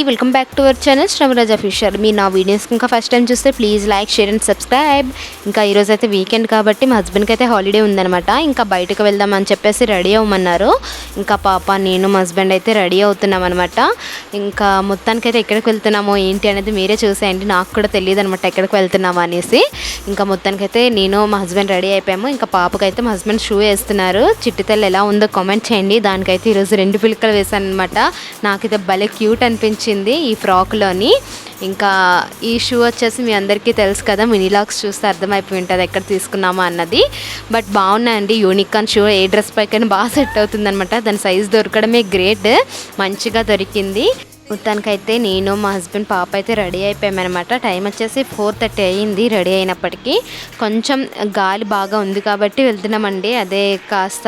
Welcome back to our channel Shramraj official. మీరు నా videos ఇంకా ఫస్ట్ టైం చూస్తే please like, share and subscribe. ఇంకా ఈరోజు అయితే వీకెండ్ కాబట్టి మా హస్బెండ్కి అయితే హాలిడే ఉందనమాట. ఇంకా బయటకు వెళ్దామని చెప్పేసి రెడీ అవ్వమన్నారు. ఇంకా పాప, నేను, మా హస్బెండ్ అయితే రెడీ అవుతున్నాం అనమాట. ఇంకా మొత్తానికైతే ఎక్కడికి వెళ్తున్నామో ఏంటి అనేది మీరే చూసేయండి. నాకు కూడా తెలియదు అనమాట ఎక్కడికి వెళ్తున్నామో అనేసి. ఇంకా మొత్తానికైతే నేను, మా హస్బెండ్ రెడీ అయిపోయాము. ఇంకా పాపకైతే మా హస్బెండ్ షూ వేస్తున్నారు. చిట్టి తల్లి ఎలా ఉందో కామెంట్ చేయండి. దానికైతే ఈరోజు 2 పిలకలు వేసాను అనమాట. నాకైతే భలే క్యూట్ అనిపించింది ఈ ఫ్రాక్లోని. ఇంకా ఈ షూ వచ్చేసి మీ అందరికీ తెలుసు కదా, మినీలాక్స్ చూస్తే అర్థమైపోయి ఉంటుంది ఎక్కడ తీసుకున్నామా అన్నది. బట్ బాగున్నాయండి, యూనికాన్ షూ ఏ డ్రెస్ పైకైనా బాగా సెట్ అవుతుంది అనమాట. దాని సైజ్ దొరకడమే గ్రేట్, మంచిగా దొరికింది. మొత్తానికైతే నేను, మా హస్బెండ్, పాప అయితే రెడీ అయిపోయామన్నమాట. టైం వచ్చేసి 4:30 అయ్యింది. రెడీ అయినప్పటికీ కొంచెం గాలి బాగా ఉంది కాబట్టి వెళ్తున్నామండి. అదే కాస్త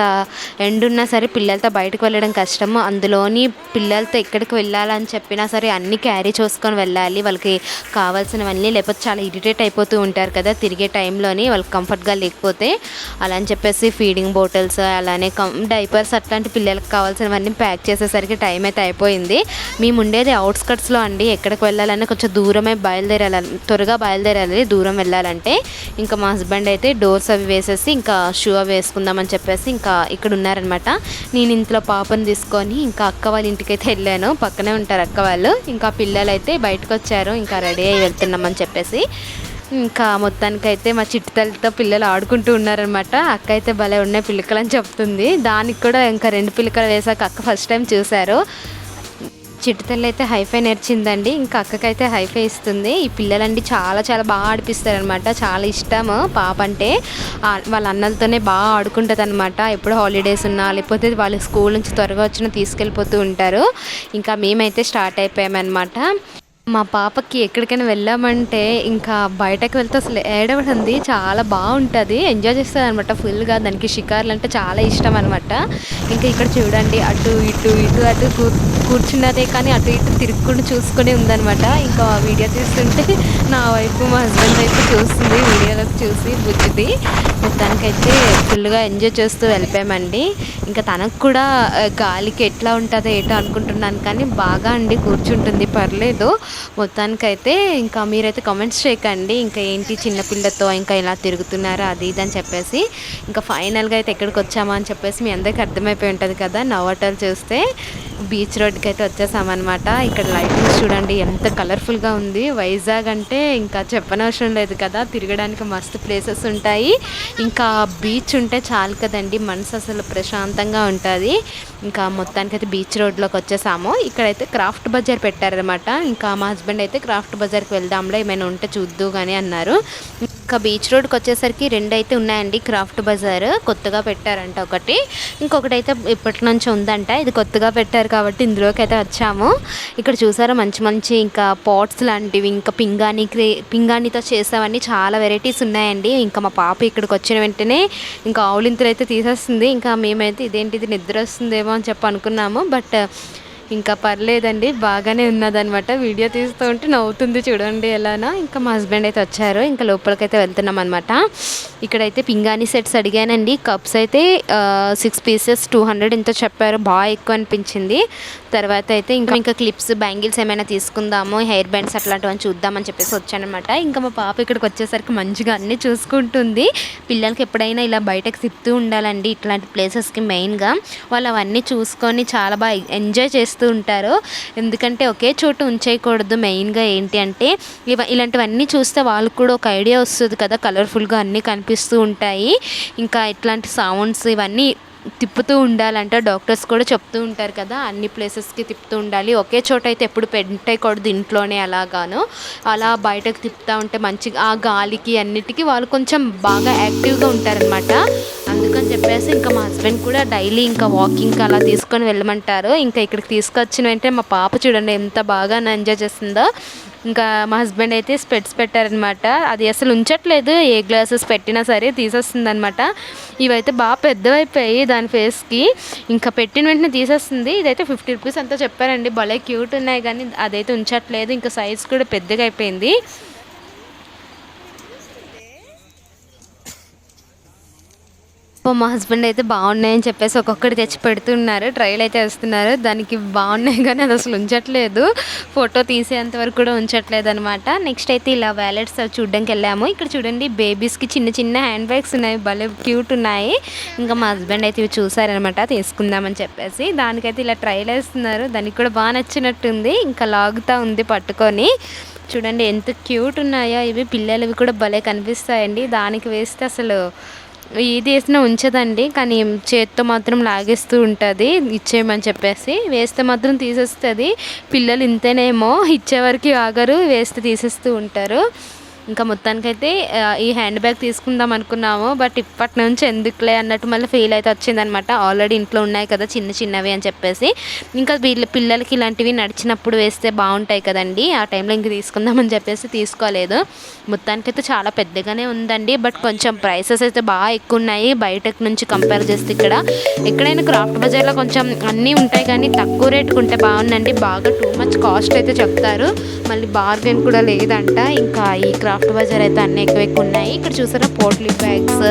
ఎండున్నా సరే పిల్లలతో బయటకు వెళ్ళడం కష్టము. అందులోని పిల్లలతో ఎక్కడికి వెళ్ళాలని చెప్పినా సరే అన్నీ క్యారీ చేసుకొని వెళ్ళాలి, వాళ్ళకి కావాల్సినవన్నీ. లేకపోతే చాలా ఇరిటేట్ అయిపోతూ ఉంటారు కదా తిరిగే టైంలోని, వాళ్ళకి కంఫర్ట్గా లేకపోతే. అలా అని చెప్పేసి ఫీడింగ్ బాటిల్స్, అలానే డైపర్స్, అట్లాంటి పిల్లలకి కావాల్సినవన్నీ ప్యాక్ చేసేసరికి టైం అయితే అయిపోయింది. మేము ఉండేది అవుట్స్కట్స్లో అండి. ఎక్కడికి వెళ్ళాలన్నా కొంచెం దూరమే త్వరగా బయలుదేరాలి దూరం వెళ్ళాలంటే. ఇంకా మా హస్బెండ్ అయితే డోర్స్ అవి వేసేసి ఇంకా షూ అవి వేసుకుందామని చెప్పేసి ఇంకా ఇక్కడ ఉన్నారనమాట. నేను ఇంట్లో పాపను తీసుకొని ఇంకా అక్క వాళ్ళ ఇంటికైతే వెళ్ళాను. పక్కనే ఉంటారు అక్క వాళ్ళు. ఇంకా పిల్లలు అయితే బయటకు వచ్చారు, ఇంకా రెడీ అయ్యి వెళ్తున్నామని చెప్పేసి. ఇంకా మొత్తానికైతే మా చిట్టుతల్లితో పిల్లలు ఆడుకుంటూ ఉన్నారనమాట. అక్క అయితే భలే ఉన్నాయి పిల్లకలు అని చెప్తుంది. దానికి కూడా ఇంకా 2 పిల్లకలు వేసాక అక్క ఫస్ట్ టైం చూశారు. చిట్టుతల్లి అయితే హైఫై నేర్చిందండి. ఇంకా అక్కకైతే హైఫై ఇస్తుంది. ఈ పిల్లలండి చాలా చాలా బాగా ఆడిపిస్తారనమాట. చాలా ఇష్టము పాప అంటే. వాళ్ళ అన్నలతోనే బాగా ఆడుకుంటుంది అనమాట. ఎప్పుడు హాలిడేస్ ఉన్నా లేకపోతే వాళ్ళు స్కూల్ నుంచి త్వరగా వచ్చినా తీసుకెళ్ళిపోతూ ఉంటారు. ఇంకా మేమైతే స్టార్ట్ అయిపోయామన్నమాట. మా పాపకి ఎక్కడికైనా వెళ్ళామంటే ఇంకా బయటకు వెళ్తే అసలు ఏడవడంది చాలా బాగుంటుంది, ఎంజాయ్ చేస్తుంది అనమాట ఫుల్గా. దానికి షికార్లు అంటే చాలా ఇష్టం అనమాట. ఇంకా ఇక్కడ చూడండి, అటు ఇటు కూర్చున్నదే కానీ అటు ఇటు తిరుక్కుంటూ చూసుకొని ఉందనమాట. ఇంకా వీడియో తీస్తుంటే నా వైపు మా హస్బెండ్ అయితే చూస్తుంది, వీడియోలో చూసి బుజ్జిది. మొత్తానికైతే ఫుల్గా ఎంజాయ్ చేస్తూ వెళ్ళిపోయామండి. ఇంకా తనకు కూడా గాలికి ఎట్లా ఉంటుందో ఏటో అనుకుంటున్నాను, కానీ బాగా అండి కూర్చుంటుంది, పర్లేదు. మొత్తానికైతే ఇంకా మీరైతే కామెంట్స్ చేయకండి, ఇంకా ఏంటి చిన్నపిల్లతో ఇంకా ఇలా తిరుగుతున్నారా అది ఇది అని చెప్పేసి. ఇంకా ఫైనల్గా అయితే ఎక్కడికి వచ్చామా అని చెప్పేసి మీ అందరికీ అర్థమైపోయి ఉంటుంది కదా. నవ్వటలు చూస్తే బీచ్ రోడ్కి అయితే వచ్చేసామన్నమాట. ఇక్కడ లైటింగ్స్ చూడండి ఎంత కలర్ఫుల్గా ఉంది. వైజాగ్ అంటే ఇంకా చెప్పనవసరం లేదు కదా, తిరగడానికి మస్తు ప్లేసెస్ ఉంటాయి. ఇంకా బీచ్ ఉంటే చాలు కదండి, మనసు అసలు ప్రశాంతంగా ఉంటుంది. ఇంకా మొత్తానికైతే బీచ్ రోడ్లోకి వచ్చేసాము. ఇక్కడైతే క్రాఫ్ట్ బజార్ పెట్టారనమాట. ఇంకా మా హస్బెండ్ అయితే క్రాఫ్ట్ బజార్కి వెళ్దాంలో ఏమైనా ఉంటే చూద్దు కానీ అన్నారు. ఇంకా బీచ్ రోడ్కి వచ్చేసరికి 2 అయితే ఉన్నాయండి క్రాఫ్ట్ బజార్. కొత్తగా పెట్టారంట ఒకటి, ఇంకొకటి అయితే ఇప్పటి నుంచి ఉందంట. ఇది కొత్తగా పెట్టారు కాబట్టి ఇందులోకి అయితే వచ్చాము. ఇక్కడ చూసారా మంచి మంచి ఇంకా పాట్స్ లాంటివి, ఇంకా పింగాణితో చేసావన్నీ చాలా వెరైటీస్ ఉన్నాయండి. ఇంకా మా పాప ఇక్కడికి వచ్చిన వెంటనే ఇంకా ఆవులింతలు అయితే తీసేస్తుంది. ఇంకా మేమైతే ఇదేంటిది నిద్ర వస్తుందేమో అని చెప్పి అనుకున్నాము. బట్ ఇంకా పర్లేదండి, బాగానే ఉన్నదనమాట. వీడియో తీస్తూ ఉంటే నవ్వుతుంది చూడండి ఎలానా. ఇంకా మా హస్బెండ్ అయితే వచ్చారు, ఇంకా లోపలికైతే వెళ్తున్నాం అనమాట. ఇక్కడైతే పింగాణి సెట్స్ అడిగానండి. కప్స్ అయితే 6 పీసెస్ 200 ఎంతో చెప్పారు, బాగా ఎక్కువ అనిపించింది. తర్వాత అయితే ఇంకా క్లిప్స్, బ్యాంగిల్స్ ఏమైనా తీసుకుందాము, హెయిర్ బ్యాండ్స్ అట్లాంటివన్నీ చూద్దామని చెప్పేసి వచ్చానమాట. ఇంకా మా పాప ఇక్కడికి వచ్చేసరికి మంచిగా అన్నీ చూసుకుంటుంది. పిల్లలకి ఎప్పుడైనా ఇలా బయటకు తిప్పుతూ ఉండాలండి ఇట్లాంటి ప్లేసెస్కి. మెయిన్గా వాళ్ళు అవన్నీ చూసుకొని చాలా బాగా ఎంజాయ్ చేస్తూ ఉంటారు. ఎందుకంటే ఒకే చోట ఉంచేయకూడదు. మెయిన్గా ఏంటి అంటే ఇలాంటివన్నీ చూస్తే వాళ్ళకు కూడా ఒక ఐడియా వస్తుంది కదా, కలర్ఫుల్గా అన్నీ కనిపిస్తూ ఉంటాయి. ఇంకా ఇట్లాంటి సౌండ్స్ ఇవన్నీ తిప్పుతూ ఉండాలంటే డాక్టర్స్ కూడా చెప్తూ ఉంటారు కదా, అన్ని ప్లేసెస్కి తిప్పుతూ ఉండాలి, ఒకే చోట అయితే ఎప్పుడు పెట్టేయకూడదు ఇంట్లోనే. అలా బయటకు తిప్పుతూ ఉంటే మంచిగా ఆ గాలికి అన్నిటికీ వాళ్ళు కొంచెం బాగా యాక్టివ్గా ఉంటారనమాట. అందుకని చెప్పేసి ఇంకా మా హస్బెండ్ కూడా డైలీ ఇంకా వాకింగ్కి అలా తీసుకొని వెళ్ళమంటారు. ఇంకా ఇక్కడికి తీసుకొచ్చిన వెంటనే మా పాప చూడండి ఎంత బాగా ఎంజాయ్ చేస్తుందో. ఇంకా మా హస్బెండ్ అయితే స్పెట్స్ పెట్టారనమాట. అది అసలు ఉంచట్లేదు, ఏ గ్లాసెస్ పెట్టినా సరే తీసేస్తుంది అనమాట. ఇవైతే బాగా పెద్దవైపోయాయి దాని ఫేస్కి. ఇంకా పెట్టిన వెంటనే తీసేస్తుంది. ఇదైతే 50 రూపీస్ అంతా చెప్పారండి. భలే క్యూట్ ఉన్నాయి, కానీ అదైతే ఉంచట్లేదు. ఇంకా సైజ్ కూడా పెద్దగా అయిపోయింది. మా హస్బెండ్ అయితే బాగున్నాయని చెప్పేసి ఒక్కొక్కటి తెచ్చి పెడుతున్నారు, ట్రైల్ అయితే వేస్తున్నారు. దానికి బాగున్నాయి కానీ అది అసలు ఉంచట్లేదు, ఫోటో తీసేంత వరకు కూడా ఉంచట్లేదు అనమాట. నెక్స్ట్ అయితే ఇలా వ్యాలెట్స్ చూడడానికి వెళ్ళాము. ఇక్కడ చూడండి బేబీస్కి చిన్న చిన్న హ్యాండ్ బ్యాగ్స్ ఉన్నాయి, భలే క్యూట్ ఉన్నాయి. ఇంకా మా హస్బెండ్ అయితే ఇవి చూసారనమాట, తీసుకుందామని చెప్పేసి. దానికైతే ఇలా ట్రైల్ వేస్తున్నారు, దానికి కూడా బాగా నచ్చినట్టుంది. ఇంకా లాగుతూ ఉంది పట్టుకొని. చూడండి ఎంత క్యూట్ ఉన్నాయో ఇవి, పిల్లలవి కూడా భలే కనిపిస్తాయండి. దానికి వేస్తే అసలు ఏది వేసినా ఉంచదండి, కానీ చేత్తో మాత్రం లాగేస్తూ ఉంటుంది ఇచ్చేయమని చెప్పేసి. వేస్తే మాత్రం తీసేస్తుంది. పిల్లలు ఇంతేనేమో, ఇచ్చేవరకు ఆగరు, వేస్తే తీసేస్తూ ఉంటారు. ఇంకా మొత్తానికైతే ఈ హ్యాండ్ బ్యాగ్ తీసుకుందాం అనుకున్నాము, బట్ ఇప్పటి నుంచి ఎందుకులే అన్నట్టు మళ్ళీ ఫీల్ అయితే వచ్చిందనమాట. ఆల్రెడీ ఇంట్లో ఉన్నాయి కదా చిన్న చిన్నవి అని చెప్పేసి. ఇంకా పిల్లలకి ఇలాంటివి నడిచినప్పుడు వేస్తే బాగుంటాయి కదండి, ఆ టైంలో ఇంక తీసుకుందామని చెప్పేసి తీసుకోలేదు. మొత్తానికైతే చాలా పెద్దగానే ఉందండి, బట్ కొంచెం ప్రైసెస్ అయితే బాగా ఎక్కువ ఉన్నాయి బయట నుంచి కంపేర్ చేస్తే. ఇక్కడ ఎక్కడైనా క్రాఫ్ట్ బజార్లో కొంచెం అన్నీ ఉంటాయి కానీ తక్కువ రేటుకు ఉంటే బాగుందండి. బాగా టూ మచ్ కాస్ట్ అయితే చెప్తారు, మళ్ళీ బార్గెన్ కూడా లేదంట. ఇంకా ఈ క్రాఫ్ట్ బజార్ అయితే అన్నీ ఎక్కువ ఉన్నాయి. ఇక్కడ చూసారా పోట్లీ బ్యాగ్స్,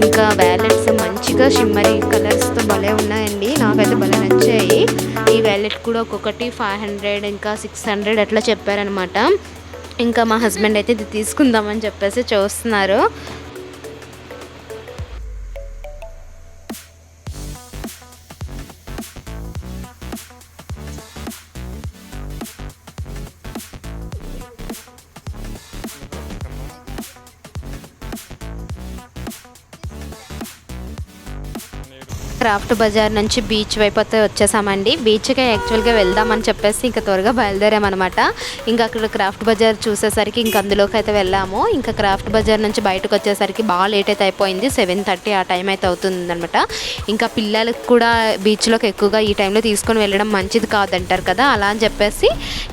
ఇంకా వ్యాలెట్స్ మంచిగా షిమ్మరీ కలర్స్తో భలే ఉన్నాయండి, నాకైతే భలే నచ్చాయి. ఈ వ్యాలెట్ కూడా ఒక్కొక్కటి 500 ఇంకా 600 అట్లా చెప్పారనమాట. ఇంకా మా హస్బెండ్ అయితే ఇది తీసుకుందామని చెప్పేసి చూస్తున్నారు. క్రాఫ్ట్ బజార్ నుంచి బీచ్ వైపు అయితే వచ్చేసామండి. బీచ్కి యాక్చువల్గా వెళ్దామని చెప్పేసి ఇంకా త్వరగా బయలుదేరామన్నమాట. ఇంకా అక్కడ క్రాఫ్ట్ బజార్ చూసేసరికి ఇంకా అందులోకి అయితే వెళ్ళాము. ఇంకా క్రాఫ్ట్ బజార్ నుంచి బయటకు వచ్చేసరికి బాగా లేట్ అయితే అయిపోయింది, 7:30 ఆ టైం అయితే అవుతుందన్నమాట. ఇంకా పిల్లలకు కూడా బీచ్లోకి ఎక్కువగా ఈ టైంలో తీసుకొని వెళ్ళడం మంచిది కాదంటారు కదా, అలా అని చెప్పేసి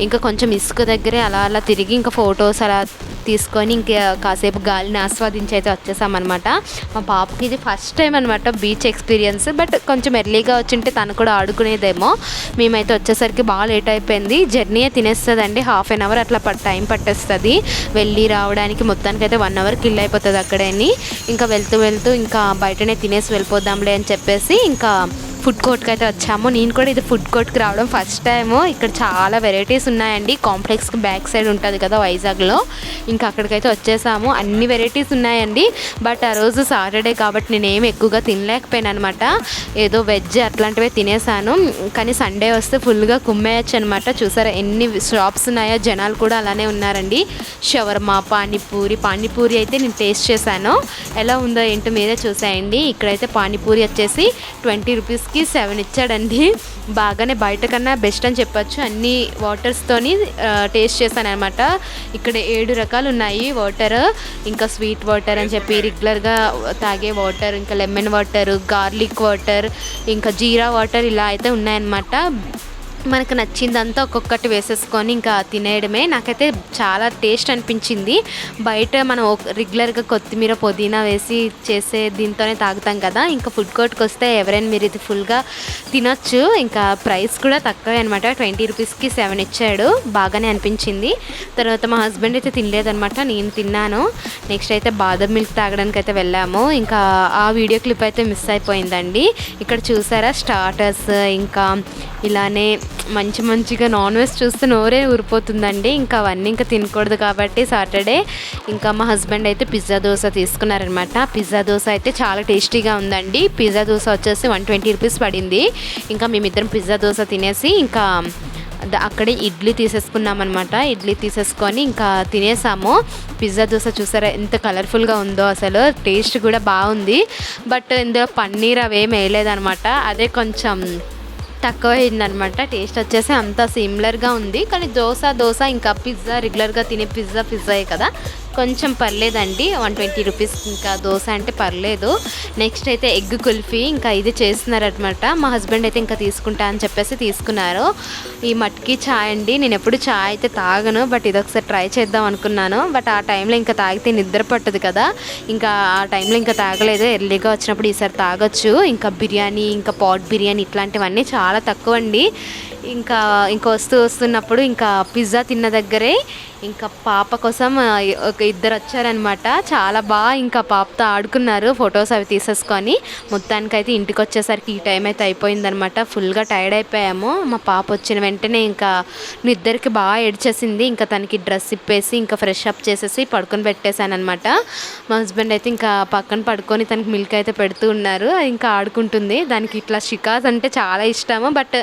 ఇంకా కొంచెం ఇసుక దగ్గరే అలా అలా తిరిగి ఇంకా ఫొటోస్ అలా తీసుకొని ఇంకా కాసేపు గాలిని ఆస్వాదించి అయితే వచ్చేసామన్నమాట. మా పాపకి ఇది ఫస్ట్ టైం అనమాట బీచ్ ఎక్స్పీరియన్స్, బట్ కొంచెం ఎర్లీగా వచ్చింటే తను కూడా ఆడుకునేదేమో. మేమైతే వచ్చేసరికి బాగా లేట్ అయిపోయింది. జర్నీ తినేస్తుందండి, 1/2 అవర్ అట్లా టైం పట్టేస్తుంది వెళ్ళి రావడానికి. మొత్తానికి అయితే 1 అవర్ కిల్ అయిపోతుంది అక్కడని. ఇంకా వెళ్తూ వెళ్తూ ఇంకా బయటనే తినేసి వెళ్ళిపోదాంలే అని చెప్పేసి ఇంకా ఫుడ్ కోర్ట్కి అయితే వచ్చాము. నేను కూడా ఇది ఫుడ్ కోర్ట్కి రావడం ఫస్ట్ టైము. ఇక్కడ చాలా వెరైటీస్ ఉన్నాయండి, కాంప్లెక్స్కి బ్యాక్ సైడ్ ఉంటుంది కదా వైజాగ్లో. ఇంకా అక్కడికైతే వచ్చేసాము, అన్ని వెరైటీస్ ఉన్నాయండి. బట్ ఆ రోజు సాటర్డే కాబట్టి నేనేమి ఎక్కువగా తినలేకపోయాను అనమాట, ఏదో వెజ్ అట్లాంటివే తినేసాను. కానీ సండే వస్తే ఫుల్గా కుమ్మేయచ్చు అనమాట. చూసారా ఎన్ని షాప్స్ ఉన్నాయో, జనాలు కూడా అలానే ఉన్నారండి. షవర్మా, పానీపూరి అయితే నేను టేస్ట్ చేశాను, ఎలా ఉందో ఏంటో మీరే చూసేయండి. ఇక్కడైతే పానీపూరి వచ్చేసి 20 రూపీస్కి 7 ఇచ్చాడండి. బాగానే బయట కన్నా బెస్ట్ అని చెప్పచ్చు. అన్ని వాటర్స్తోని టేస్ట్ చేశాను అనమాట. ఇక్కడ 7 రకాలు ఉన్నాయి వాటర్. ఇంకా స్వీట్ వాటర్ అని చెప్పి రెగ్యులర్గా తాగే వాటర్, ఇంకా లెమన్ వాటర్, గార్లిక్ వాటర్, ఇంకా జీరా వాటర్, ఇలా అయితే ఉన్నాయన్నమాట. మనకు నచ్చిందంతా ఒక్కొక్కటి వేసేసుకొని ఇంకా తినేయడమే. నాకైతే చాలా టేస్ట్ అనిపించింది. బయట మనం రెగ్యులర్గా కొత్తిమీర, పుదీనా వేసి చేసే దీంతోనే తాగుతాం కదా, ఇంకా ఫుడ్ కోర్ట్కి వస్తే ఎవరైనా మీరు ఇది ఫుల్గా తినొచ్చు. ఇంకా ప్రైస్ కూడా తక్కువే అనమాట, 20 రూపీస్కి 7 ఇచ్చాడు. బాగానే అనిపించింది. తర్వాత మా హస్బెండ్ అయితే తినలేదనమాట, నేను తిన్నాను. నెక్స్ట్ అయితే బాదం మిల్క్ తాగడానికి అయితే వెళ్ళాము. ఇంకా ఆ వీడియో క్లిప్ అయితే మిస్ అయిపోయిందండి. ఇక్కడ చూసారా స్టార్టర్స్, ఇంకా ఇలానే మంచిగా నాన్ వెజ్ చూస్తే నోరే ఊరిపోతుందండి. ఇంకా అవన్నీ ఇంకా తినకూడదు కాబట్టి సాటర్డే. ఇంకా మా హస్బెండ్ అయితే పిజ్జా దోశ తీసుకున్నారనమాట. పిజ్జా దోశ అయితే చాలా టేస్టీగా ఉందండి. పిజ్జా దోశ వచ్చేసి 120 రూపీస్ పడింది. ఇంకా మేమిద్దరం పిజ్జా దోశ తినేసి ఇంకా అక్కడే ఇడ్లీ తీసేసుకున్నామన్నమాట. ఇడ్లీ తీసేసుకొని ఇంకా తినేసాము. పిజ్జా దోశ చూసారా ఎంత కలర్ఫుల్గా ఉందో, అసలు టేస్ట్ కూడా బాగుంది. బట్ ఇందులో పన్నీర్ అవేం వేయలేదనమాట, అదే కొంచెం తక్కువ అయిందనమాట. టేస్ట్ వచ్చేసి అంతా సిమిలర్గా ఉంది, కానీ దోశ ఇంకా పిజ్జా రెగ్యులర్గా తినే పిజ్జాయే కదా, కొంచెం పర్లేదండి. 120 రూపీస్ ఇంకా దోశ అంటే పర్లేదు. నెక్స్ట్ అయితే ఎగ్ కుల్ఫీ, ఇంకా ఇది చేస్తున్నారనమాట. మా హస్బెండ్ అయితే ఇంకా తీసుకుంటా అని చెప్పేసి తీసుకున్నారు. ఈ మట్కి ఛాయ్ అండి, నేను ఎప్పుడు ఛాయ్ అయితే తాగను, బట్ ఇది ఒకసారి ట్రై చేద్దాం అనుకున్నాను. బట్ ఆ టైంలో ఇంకా తాగితే నిద్ర పట్టదు కదా, ఇంకా ఆ టైంలో ఇంకా తాగలేదు. ఎర్లీగా వచ్చినప్పుడు ఈసారి తాగొచ్చు. ఇంకా బిర్యానీ, ఇంకా పాట్ బిర్యానీ ఇట్లాంటివన్నీ చాలా తక్కువ అండి. ఇంకా వస్తున్నప్పుడు ఇంకా పిజ్జా తిన్న దగ్గరే ఇంకా పాప కోసం ఒక ఇద్దరు వచ్చారనమాట. చాలా బాగా ఇంకా పాపతో ఆడుకున్నారు, ఫొటోస్ అవి తీసేసుకొని. మొత్తానికైతే ఇంటికి వచ్చేసరికి ఈ టైం అయితే అయిపోయిందనమాట. ఫుల్గా టైర్డ్ అయిపోయాము. మా పాప వచ్చిన వెంటనే ఇంకా నిద్దరికి బాగా ఏడ్చేసింది. ఇంకా తనకి డ్రెస్ ఇప్పేసి ఇంకా ఫ్రెష్ అప్ చేసేసి పడుకొని పెట్టేశాను అనమాట. మా హస్బెండ్ అయితే ఇంకా పక్కన పడుకొని తనకి మిల్క్ అయితే పెడుతూ ఉన్నారు. ఇంకా ఆడుకుంటుంది. దానికి ఇట్లా షికాస్ అంటే చాలా ఇష్టము. బట్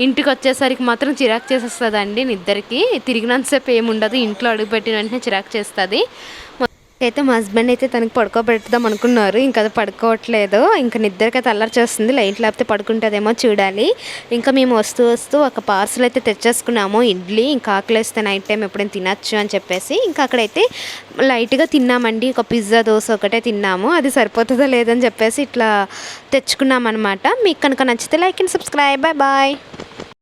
ఇంటికి వచ్చేసరికి మాత్రం చిరాకు చేసేస్తుందండి. నిద్దరికి తిరిగినంతసేపు ఏముండదు, ఇంట్లో అడుగుపెట్టిన వెంటనే చిరాకు చేస్తుంది. అయితే మా హస్బెండ్ అయితే తనకి పడుకోబెడదాం అనుకున్నారు. ఇంకా అది పడుకోవట్లేదు. ఇంకా నిద్రకైతే అల్లరి చేస్తుంది. లైట్ లేకపోతే పడుకుంటుందేమో చూడాలి. ఇంకా మేము వస్తూ వస్తూ ఒక పార్సల్ అయితే తెచ్చేసుకున్నాము, ఇడ్లీ. ఇంకా ఆకలిస్తే నైట్ టైం ఎప్పుడైనా తినచ్చు అని చెప్పేసి ఇంకా అక్కడైతే లైట్గా తిన్నామండి. ఒక పిజ్జా దోశ ఒకటే తిన్నాము. అది సరిపోతుందో లేదని చెప్పేసి ఇట్లా తెచ్చుకున్నాం అనమాట. మీకు కనుక నచ్చితే like and subscribe. Bye bye.